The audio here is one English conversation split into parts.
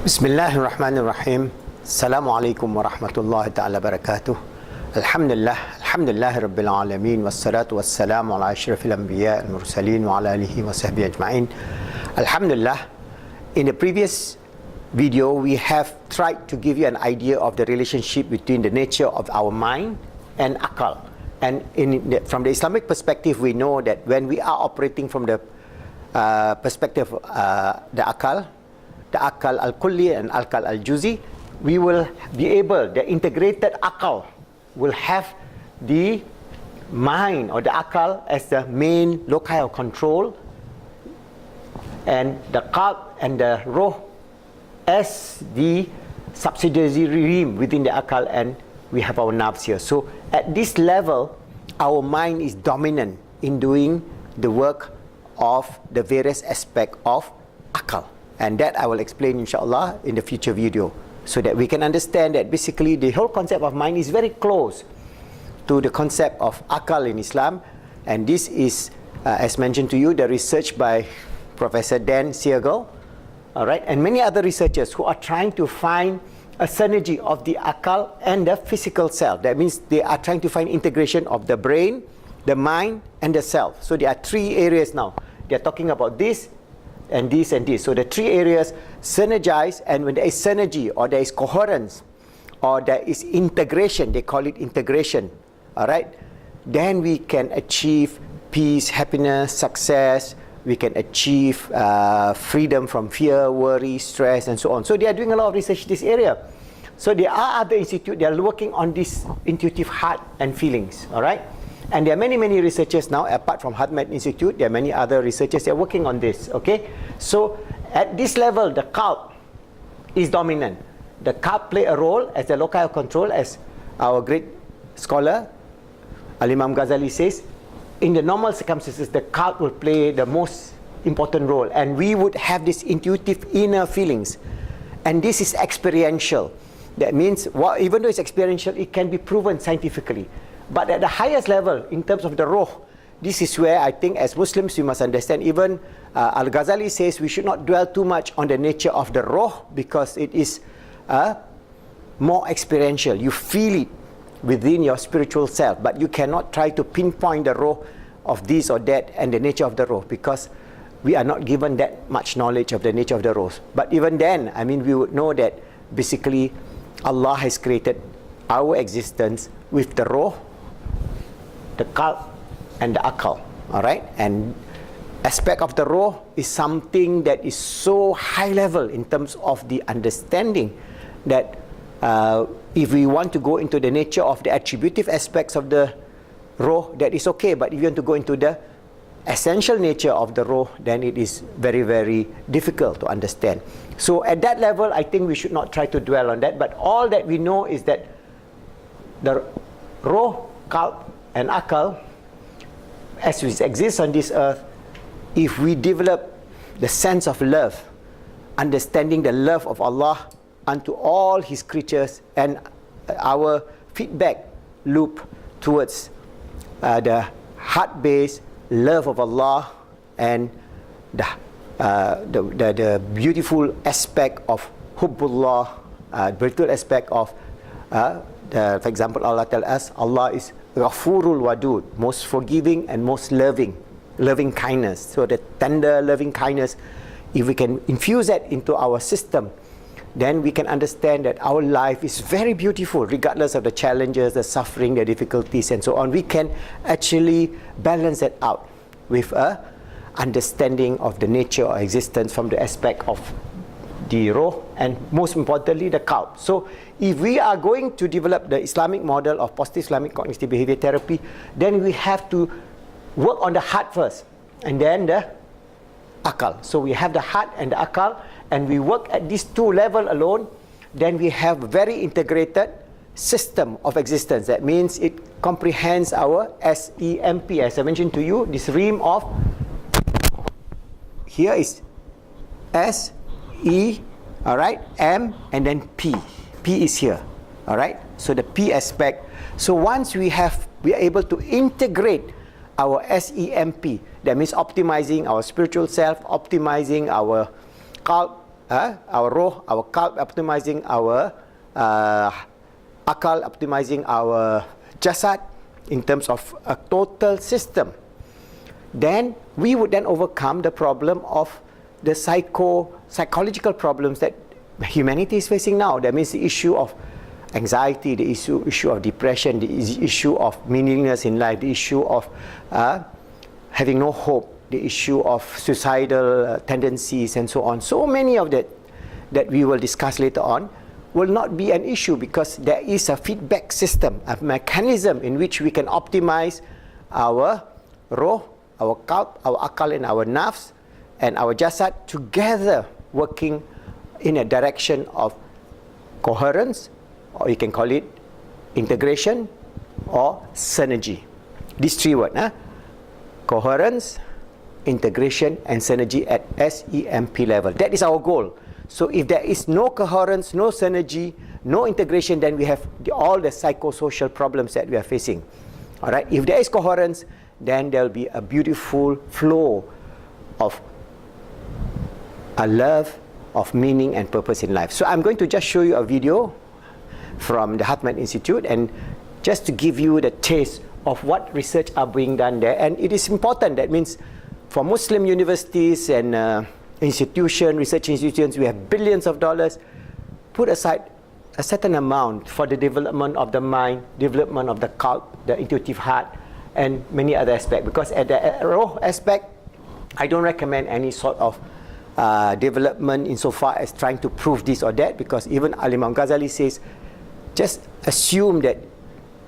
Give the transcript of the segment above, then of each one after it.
Bismillahir Rahmanir Rahim. Assalamualaikum warahmatullahi ta'ala barakatuh. Alhamdulillah Rabbil Alamin. Wassalatu wassalamu ala ashrafil anbiya al mursalin wa ala alihi wa sahbihi ajma'in. Alhamdulillah, in the previous video we have tried to give you an idea of the relationship between the nature of our mind and akal. And from the Islamic perspective, we know that when we are operating from the perspective the akal al-kulli and akal al-juzi, we will be able, the integrated akal will have the mind or the akal as the main locus of control, and the qalb and the ruh as the subsidiary realm within the akal, and we have our nerves here. So at this level, our mind is dominant in doing the work of the various aspects of akal. And that I will explain inshallah in the future video, so that we can understand that basically the whole concept of mind is very close to the concept of akal in Islam. And this is, as mentioned to you, the research by Professor Dan Siegel, all right, and many other researchers who are trying to find a synergy of the akal and the physical self. That means they are trying to find integration of the brain, the mind, and the self. So there are three areas now. They are talking about this and this and this. So the three areas synergize, and when there is synergy or there is coherence or there is integration, they call it integration, all right, then we can achieve peace, happiness, success. We can achieve freedom from fear, worry, stress, and so on. So they are doing a lot of research in this area. So there are other institutes, they are working on this intuitive heart and feelings, all right. And there are many researchers now, apart from HeartMath Institute, there are many other researchers that are working on this, okay. So at this level, the Qalb is dominant. The Qalb play a role as the locus of control, as our great scholar Al-Imam Ghazali says. In the normal circumstances, the Qalb will play the most important role, and we would have this intuitive inner feelings, and this is experiential. That means, even though it's experiential, it can be proven scientifically. But at the highest level, in terms of the ruh, this is where I think as Muslims we must understand. Even Al-Ghazali says we should not dwell too much on the nature of the ruh, because it is more experiential. You feel it within your spiritual self, but you cannot try to pinpoint the ruh of this or that and the nature of the ruh, because we are not given that much knowledge of the nature of the ruh. But even then, I mean, we would know that basically Allah has created our existence with the ruh, the qalb, and the akal, all right. And aspect of the ruh is something that is so high level in terms of the understanding that if we want to go into the nature of the attributive aspects of the ruh, that is okay. But if you want to go into the essential nature of the ruh, then it is very difficult to understand. So at that level, I think we should not try to dwell on that. But all that we know is that the ruh, qalb, and akal, as it exists on this earth, if we develop the sense of love, understanding the love of Allah unto all His creatures, and our feedback loop towards the heart-based love of Allah, and the beautiful aspect of hubbullah, beautiful aspect of for example, Allah tells us Allah is Ghafurul Wadud, most forgiving and most loving kindness. So the tender loving kindness, if we can infuse that into our system, then we can understand that our life is very beautiful, regardless of the challenges, the suffering, the difficulties, and so on. We can actually balance that out with a understanding of the nature or existence from the aspect of the ruh, and most importantly the qalb. So if we are going to develop the Islamic model of positive Islamic cognitive behavior therapy, then we have to work on the heart first, and then the akal. So we have the heart and the akal, and we work at these two levels alone, then we have a very integrated system of existence. That means it comprehends our SEMP, as I mentioned to you, this realm of, here is S, E, all right, M, and then P. P is here, all right. So the P aspect. So once we are able to integrate our SEMP, that means optimizing our spiritual self, optimizing our qalb, our roh, our qalb, optimizing our akal, optimizing our jasad in terms of a total system, then we would then overcome the problem of the psychological problems that humanity is facing now. That means the issue of anxiety, the issue of depression, the issue of meaninglessness in life, the issue of having no hope, the issue of suicidal tendencies and so on. So many of that we will discuss later on will not be an issue, because there is a feedback system, a mechanism in which we can optimize our roh, our qalb, our akal and our nafs and our jasad together, working in a direction of coherence, or you can call it integration or synergy. These three words, coherence, integration and synergy at SEMP level. That is our goal. So if there is no coherence, no synergy, no integration, then we have all the psychosocial problems that we are facing. All right. If there is coherence, then there will be a beautiful flow of a love of meaning and purpose in life. So I'm going to just show you a video from the Hartman Institute, and just to give you the taste of what research are being done there. And it is important. That means for Muslim universities and research institutions, we have billions of dollars. Put aside a certain amount for the development of the mind, development of the qalb, the intuitive heart, and many other aspects. Because at the roh aspect, I don't recommend any sort of development insofar as trying to prove this or that, because even Imam Ghazali says, just assume that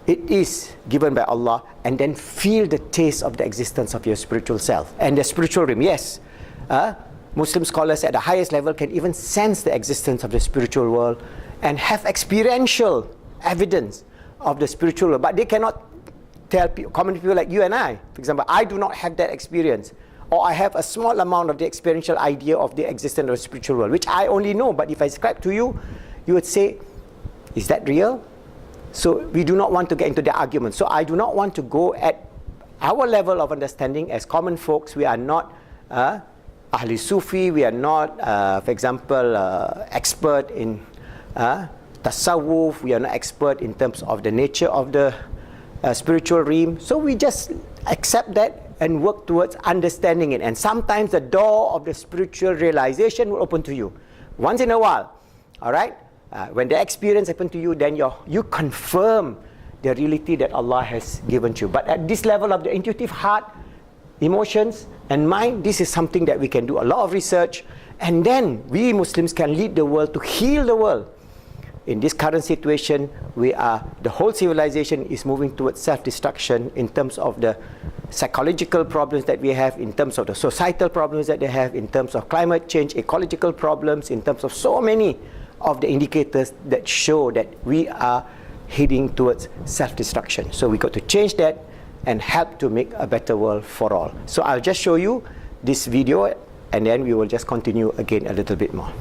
it is given by Allah, and then feel the taste of the existence of your spiritual self and the spiritual realm. Yes, Muslim scholars at the highest level can even sense the existence of the spiritual world and have experiential evidence of the spiritual world, but they cannot tell common people like you and I. For example, I do not have that experience, or I have a small amount of the experiential idea of the existence of the spiritual world, which I only know. But if I describe to you, you would say, is that real? So we do not want to get into the argument. So I do not want to go at our level of understanding as common folks. We are not Ahli Sufi, we are not, for example, expert in tasawwuf, we are not expert in terms of the nature of the spiritual realm. So we just accept that and work towards understanding it. And sometimes the door of the spiritual realization will open to you once in a while. All right? When the experience happens to you, then you confirm the reality that Allah has given to you. But at this level of the intuitive heart, emotions and mind, this is something that we can do a lot of research, and then we Muslims can lead the world to heal the world. In this current situation, the whole civilization is moving towards self-destruction in terms of the psychological problems that we have, in terms of the societal problems that they have, in terms of climate change, ecological problems, in terms of so many of the indicators that show that we are heading towards self-destruction. So we got to change that and help to make a better world for all. So I'll just show you this video, and then we will just continue again a little bit more.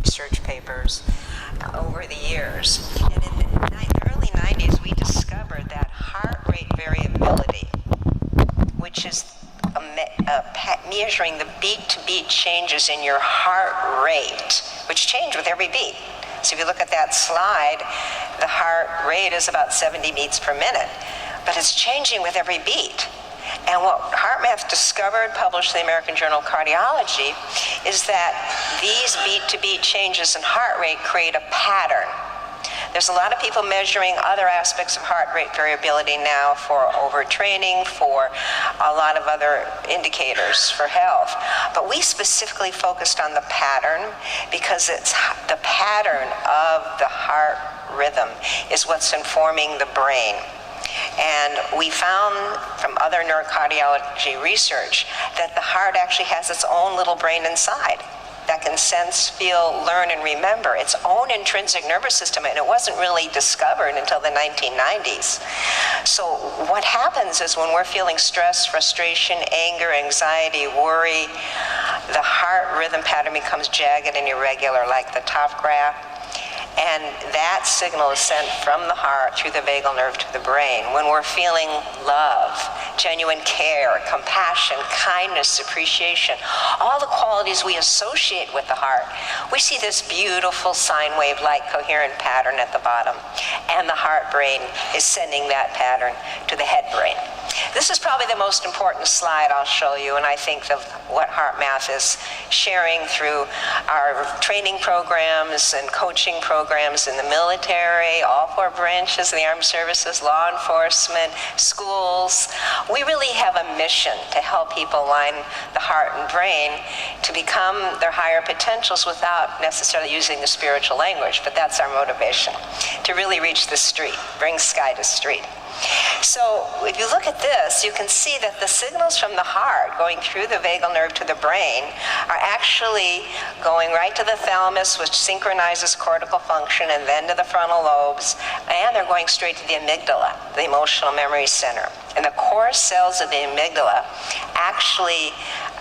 Research papers over the years. And in the early 90s, we discovered that heart rate variability, which is measuring the beat-to-beat changes in your heart rate, which change with every beat. So if you look at that slide, the heart rate is about 70 beats per minute, but it's changing with every beat. And what HeartMath discovered, published in the American Journal of Cardiology, is that these beat-to-beat changes in heart rate create a pattern. There's a lot of people measuring other aspects of heart rate variability now for overtraining, for a lot of other indicators for health. But we specifically focused on the pattern because it's the pattern of the heart rhythm is what's informing the brain. And we found from other neurocardiology research that the heart actually has its own little brain inside. that can sense, feel, learn, and remember its own intrinsic nervous system, and it wasn't really discovered until the 1990s. So what happens is when we're feeling stress, frustration, anger, anxiety, worry, the heart rhythm pattern becomes jagged and irregular, like the top graph. And that signal is sent from the heart through the vagal nerve to the brain. When we're feeling love, genuine care, compassion, kindness, appreciation, all the qualities we associate with the heart, we see this beautiful sine wave-like coherent pattern at the bottom. And the heart brain is sending that pattern to the head brain. This is probably the most important slide I'll show you, and I think of what HeartMath is sharing through our training programs and coaching programs in the military, all 4 branches of the armed services, law enforcement, schools. We really have a mission to help people align the heart and brain to become their higher potentials without necessarily using the spiritual language, but that's our motivation, to really reach the street, bring sky to street. So if you look at this, you can see that the signals from the heart going through the vagal nerve to the brain are actually going right to the thalamus, which synchronizes cortical function, and then to the frontal lobes, and they're going straight to the amygdala, the emotional memory center. And the core cells of the amygdala actually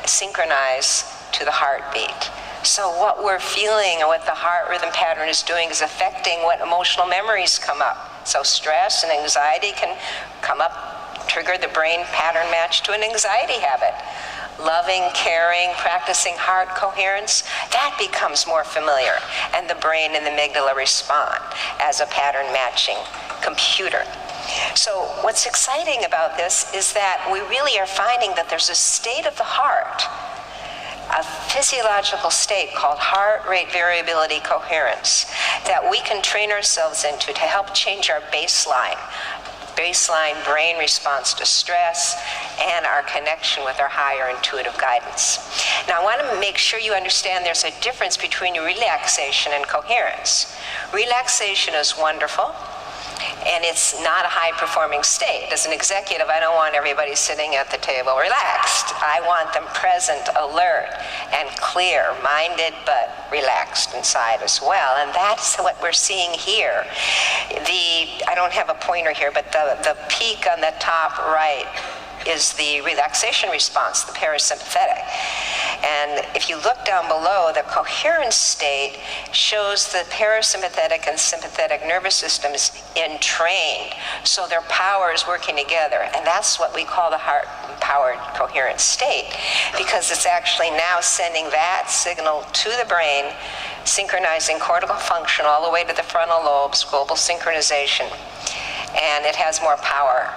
synchronize to the heartbeat. So what we're feeling and what the heart rhythm pattern is doing is affecting what emotional memories come up. So stress and anxiety can come up, trigger the brain pattern match to an anxiety habit. Loving, caring, practicing heart coherence, that becomes more familiar, and the brain and the amygdala respond as a pattern matching computer. So what's exciting about this is that we really are finding that there's a state of the heart, a physiological state called heart rate variability coherence, that we can train ourselves into to help change our baseline brain response to stress and our connection with our higher intuitive guidance. Now I want to make sure you understand there's a difference between relaxation and coherence. Relaxation is wonderful, and it's not a high-performing state. As an executive, I don't want everybody sitting at the table relaxed. I want them present, alert, and clear, minded but relaxed inside as well. And that's what we're seeing here. I don't have a pointer here, but the peak on the top right is the relaxation response, the parasympathetic. And if you look down below, the coherence state shows the parasympathetic and sympathetic nervous systems entrained, so their power is working together. And that's what we call the heart-empowered coherent state, because it's actually now sending that signal to the brain, synchronizing cortical function all the way to the frontal lobes, global synchronization, and it has more power.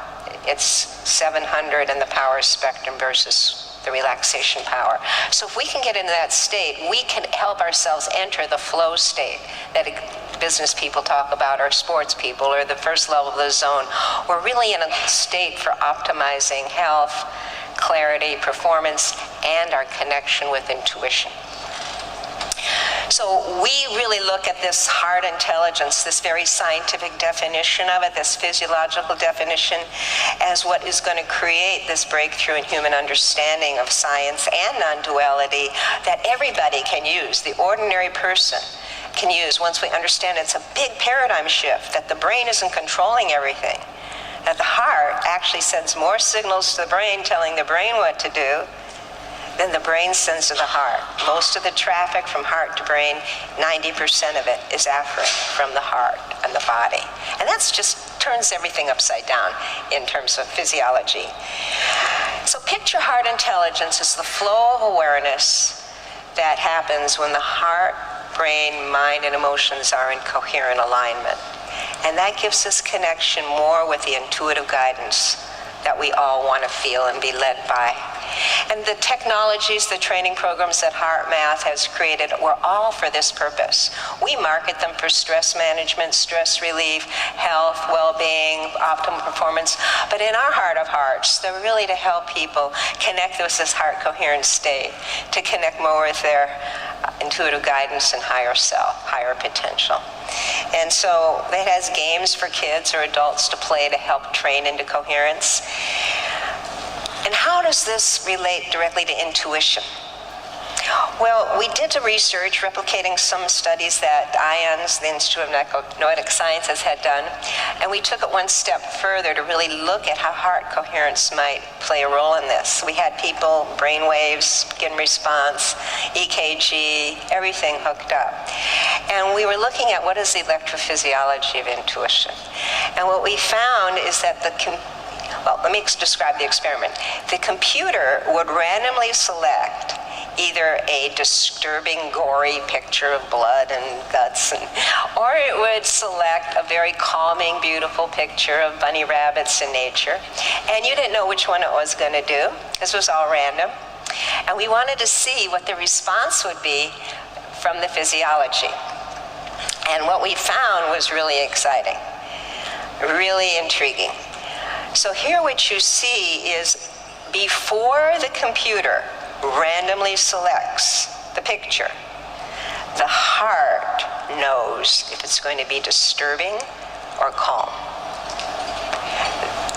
It's 700 in the power spectrum versus the relaxation power. So if we can get into that state, we can help ourselves enter the flow state that business people talk about, or sports people, or the first level of the zone. We're really in a state for optimizing health, clarity, performance, and our connection with intuition. So we really look at this heart intelligence, this very scientific definition of it, this physiological definition, as what is going to create this breakthrough in human understanding of science and non-duality that everybody can use, the ordinary person can use, once we understand it's a big paradigm shift, that the brain isn't controlling everything, that the heart actually sends more signals to the brain telling the brain what to do than the brain sends to the heart. Most of the traffic from heart to brain, 90% of it is afferent from the heart and the body. And that's just turns everything upside down in terms of physiology. So picture heart intelligence as the flow of awareness that happens when the heart, brain, mind, and emotions are in coherent alignment. And that gives us connection more with the intuitive guidance that we all want to feel and be led by. And the technologies, the training programs that HeartMath has created were all for this purpose. We market them for stress management, stress relief, health, well-being, optimal performance. But in our heart of hearts, they're really to help people connect with this heart coherent state, to connect more with their intuitive guidance and higher self, higher potential. And so it has games for kids or adults to play to help train into coherence. And how does this relate directly to intuition? Well, we did the research replicating some studies that IONS, the Institute of Noetic Sciences, had done, and we took it one step further to really look at how heart coherence might play a role in this. We had people, brain waves, skin response, EKG, everything hooked up. And we were looking at what is the electrophysiology of intuition. And what we found is that well, let me describe the experiment. The computer would randomly select either a disturbing, gory picture of blood and guts, or it would select a very calming, beautiful picture of bunny rabbits in nature. And you didn't know which one it was going to do. This was all random. And we wanted to see what the response would be from the physiology. And what we found was really exciting, really intriguing. So here what you see is before the computer randomly selects the picture, the heart knows if it's going to be disturbing or calm.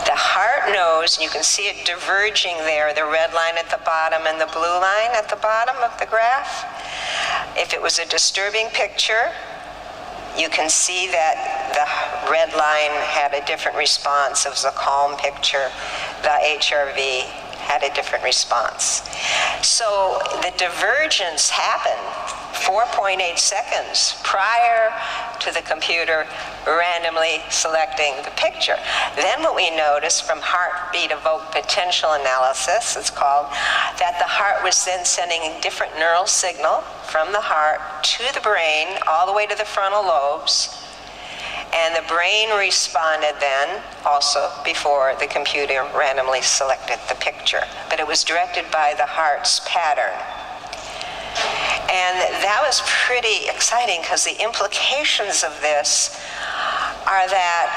The heart knows, and you can see it diverging there, the red line at the bottom and the blue line at the bottom of the graph. If it was a disturbing picture, you can see that the red line had a different response. It was a calm picture. The HRV had a different response. So the divergence happened 4.8 seconds prior to the computer randomly selecting the picture. Then what we noticed from heartbeat evoked potential analysis, it's called, that the heart was then sending a different neural signal from the heart to the brain all the way to the frontal lobes. And the brain responded then also before the computer randomly selected the picture. But it was directed by the heart's pattern. And that was pretty exciting because the implications of this are that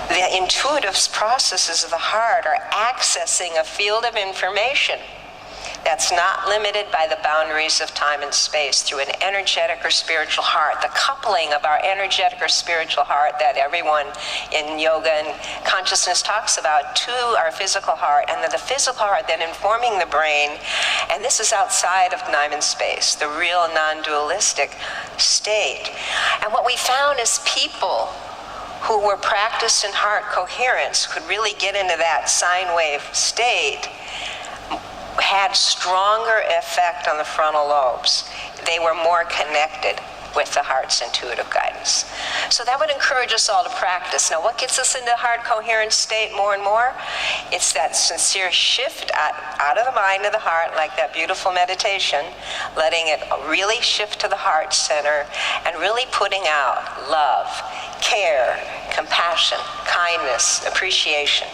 the intuitive processes of the heart are accessing a field of information that's not limited by the boundaries of time and space through an energetic or spiritual heart. The coupling of our energetic or spiritual heart that everyone in yoga and consciousness talks about to our physical heart, and then the physical heart then informing the brain. And this is outside of time and space, the real non-dualistic state. And what we found is people who were practiced in heart coherence could really get into that sine wave state, had stronger effect on the frontal lobes. They were more connected with the heart's intuitive guidance. So that would encourage us all to practice. Now, what gets us into heart coherence state more and more? It's that sincere shift out of the mind to the heart, like that beautiful meditation, letting it really shift to the heart center and really putting out love, care, compassion, kindness, appreciation.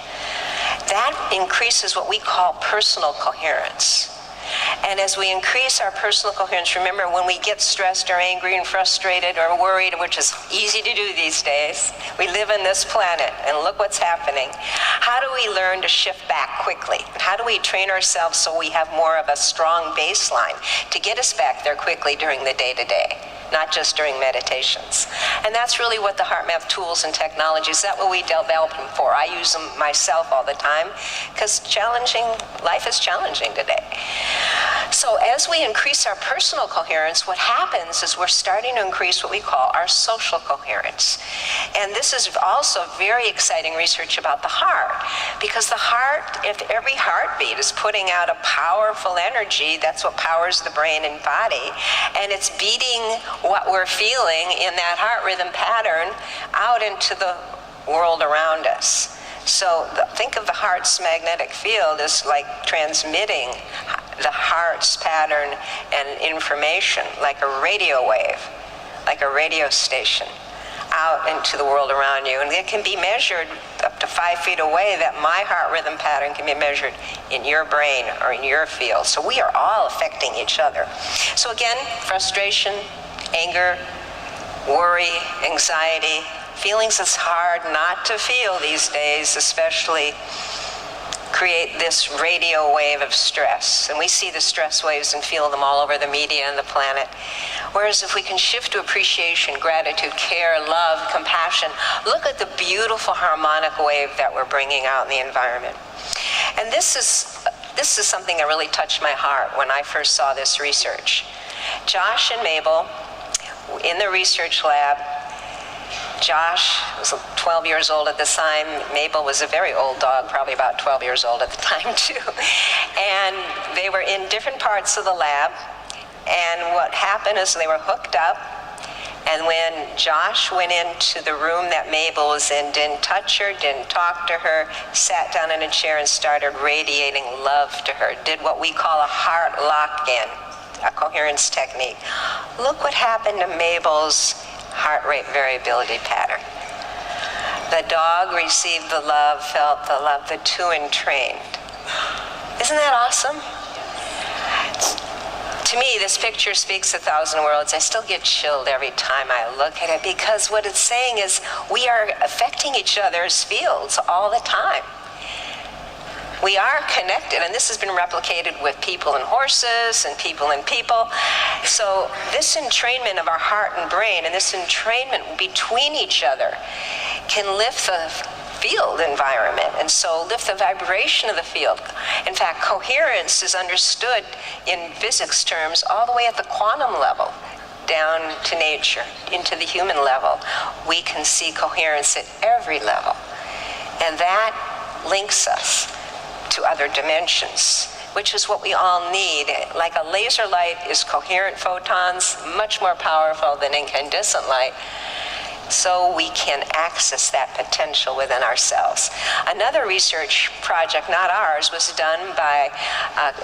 That increases what we call personal coherence. And as we increase our personal coherence, remember, when we get stressed or angry and frustrated or worried, which is easy to do these days, we live in this planet and look what's happening. How do we learn to shift back quickly? How do we train ourselves so we have more of a strong baseline to get us back there quickly during the day-to-day? Not just during meditations. And that's really what the HeartMath tools and technologies, that's what we develop them for. I use them myself all the time because life is challenging today. So as we increase our personal coherence, what happens is we're starting to increase what we call our social coherence. And this is also very exciting research about the heart, because the heart, if every heartbeat is putting out a powerful energy, that's what powers the brain and body, and it's beating what we're feeling in that heart rhythm pattern out into the world around us. So think of the heart's magnetic field as like transmitting the heart's pattern and information like a radio wave, like a radio station out into the world around you. And it can be measured up to 5 feet away. That my heart rhythm pattern can be measured in your brain or in your field. So we are all affecting each other. So again, frustration, anger, worry, anxiety, feelings it's hard not to feel these days, especially, create this radio wave of stress. And we see the stress waves and feel them all over the media and the planet. Whereas if we can shift to appreciation, gratitude, care, love, compassion, look at the beautiful harmonic wave that we're bringing out in the environment. And this is This is something that really touched my heart when I first saw this research. Josh and Mabel in the research lab. Josh was 12 years old at the time. Mabel was a very old dog, probably about 12 years old at the time too. And they were in different parts of the lab. And what happened is they were hooked up. And when Josh went into the room that Mabel was in, didn't touch her, didn't talk to her, sat down in a chair and started radiating love to her, did what we call a heart lock-in, a coherence technique. Look what happened to Mabel's heart rate variability pattern. The dog received the love, felt the love, the two entrained. Isn't that awesome? To me, this picture speaks 1,000 words. I still get chilled every time I look at it, because what it's saying is we are affecting each other's fields all the time. We are connected, and this has been replicated with people and horses and people. So this entrainment of our heart and brain, and this entrainment between each other, can lift the field environment, and so lift the vibration of the field. In fact, coherence is understood in physics terms all the way at the quantum level, down to nature, into the human level. We can see coherence at every level, and that links us to other dimensions, which is what we all need. Like a laser light is coherent photons, much more powerful than incandescent light, so we can access that potential within ourselves. Another research project, not ours, was done by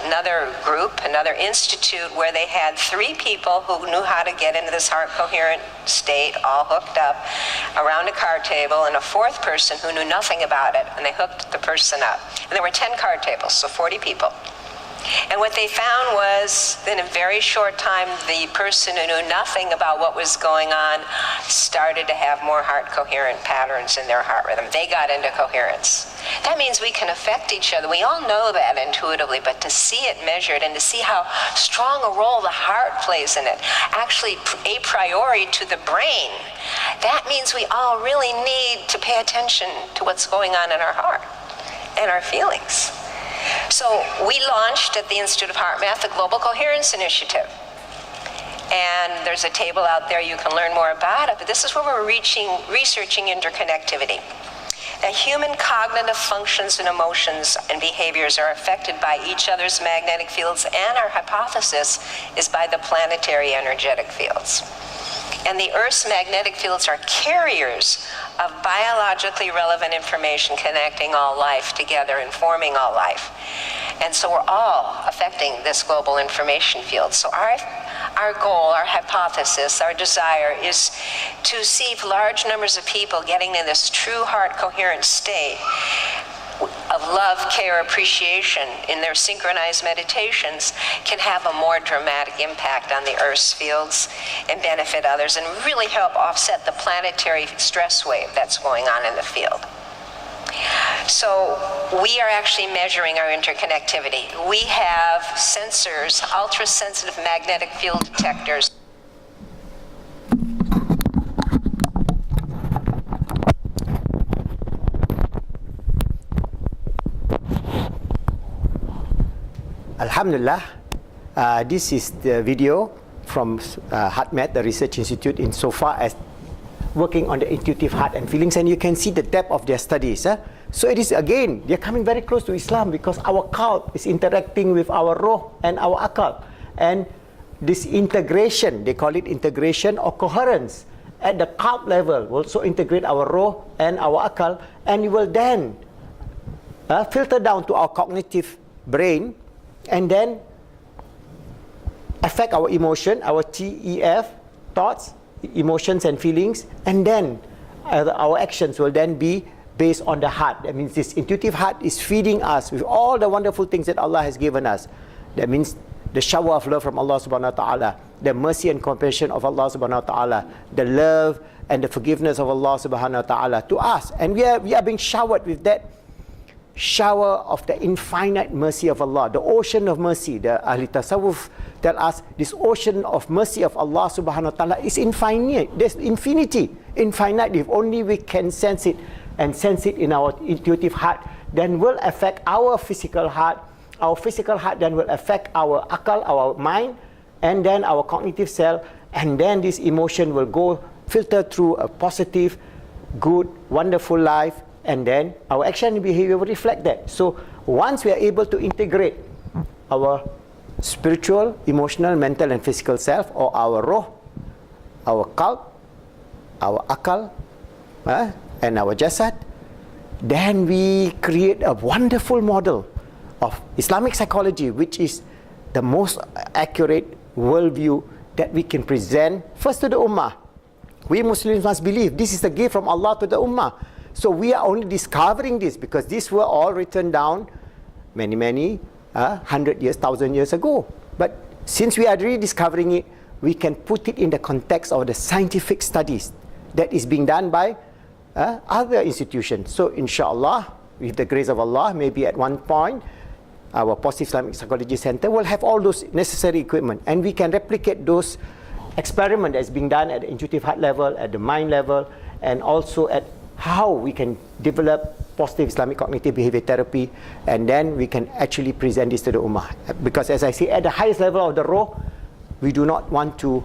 another group, another institute, where they had 3 people who knew how to get into this heart coherent state, all hooked up around a card table, and a 4th person who knew nothing about it, and they hooked the person up. And there were 10 card tables, so 40 people. And what they found was, in a very short time, the person who knew nothing about what was going on started to have more heart coherent patterns in their heart rhythm. They got into coherence. That means we can affect each other. We all know that intuitively, but to see it measured and to see how strong a role the heart plays in it, actually a priori to the brain, that means we all really need to pay attention to what's going on in our heart and our feelings. So we launched at the Institute of Heart Math the Global Coherence Initiative. And there's a table out there, you can learn more about it, but this is where we're researching interconnectivity. That human cognitive functions and emotions and behaviors are affected by each other's magnetic fields, and our hypothesis is by the planetary energetic fields. And the Earth's magnetic fields are carriers of biologically relevant information connecting all life together and forming all life. And so we're all affecting this global information field. So our goal, our hypothesis, our desire is to see if large numbers of people getting in this true heart coherent state of love, care, appreciation in their synchronized meditations can have a more dramatic impact on the Earth's fields and benefit others and really help offset the planetary stress wave that's going on in the field. So we are actually measuring our interconnectivity. We have sensors, ultra-sensitive magnetic field detectors. Alhamdulillah, this is the video from HeartMath, the Research Institute, in so far as working on the intuitive heart and feelings, and you can see the depth of their studies. So it is, again, they're coming very close to Islam because our Qalb is interacting with our Ruh and our Akal. And this integration, they call it integration or coherence, at the Qalb level will also integrate our Ruh and our Akal, and it will then filter down to our cognitive brain, and then affect our emotion, our TEF, thoughts, emotions and feelings, and then our actions will then be based on the heart. That means this intuitive heart is feeding us with all the wonderful things that Allah has given us. That means the shower of love from Allah subhanahu wa ta'ala, the mercy and compassion of Allah subhanahu wa ta'ala, the love and the forgiveness of Allah subhanahu wa ta'ala to us. And we are being showered with that shower of the infinite mercy of Allah, the ocean of mercy. The Ahli Tasawwuf tell us this ocean of mercy of Allah subhanahu wa ta'ala is infinite. There's infinity, infinite. If only we can sense it, and sense it in our intuitive heart, then will affect our physical heart, our physical heart then will affect our akal, our mind, and then our cognitive cell, and then this emotion will go filter through a positive, good, wonderful life, and then our action and behavior will reflect that. So once we are able to integrate our spiritual, emotional, mental, and physical self, or our roh, our qalb, our akal, and our jasad, then we create a wonderful model of Islamic psychology, which is the most accurate worldview that we can present first to the ummah. We Muslims must believe this is a gift from Allah to the ummah. So we are only discovering this because these were all written down many 100 years, 1,000 years ago. But since we are rediscovering it, we can put it in the context of the scientific studies that is being done by other institutions. So inshallah, with the grace of Allah, maybe at one point, our Positive Islamic Psychology Center will have all those necessary equipment, and we can replicate those experiments that's being done at the intuitive heart level, at the mind level, and also at how we can develop positive Islamic cognitive behavior therapy, and then we can actually present this to the ummah. Because as I say, at the highest level of the roh, we do not want to,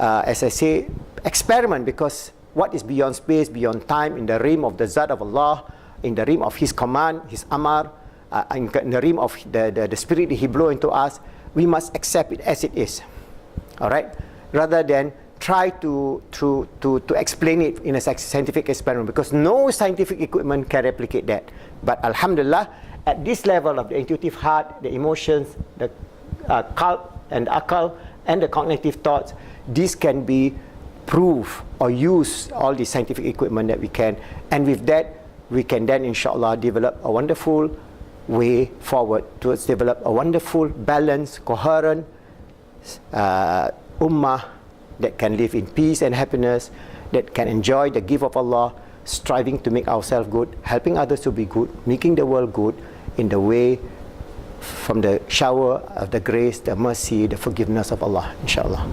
as I say, experiment, because what is beyond space, beyond time, in the realm of the Zat of Allah, in the realm of His command, His Amar, in the realm of the spirit that He blow into us, we must accept it as it is. All right? Rather than try to explain it in a scientific experiment, because no scientific equipment can replicate that. But alhamdulillah, at this level of the intuitive heart, the emotions, the qalb and akal, and the cognitive thoughts, this can be proved or use all the scientific equipment that we can. And with that, we can then inshallah develop a wonderful way forward towards develop a wonderful, balanced, coherent ummah that can live in peace and happiness, that can enjoy the gift of Allah, striving to make ourselves good, helping others to be good, making the world good in the way from the shower of the grace, the mercy, the forgiveness of Allah, inshallah.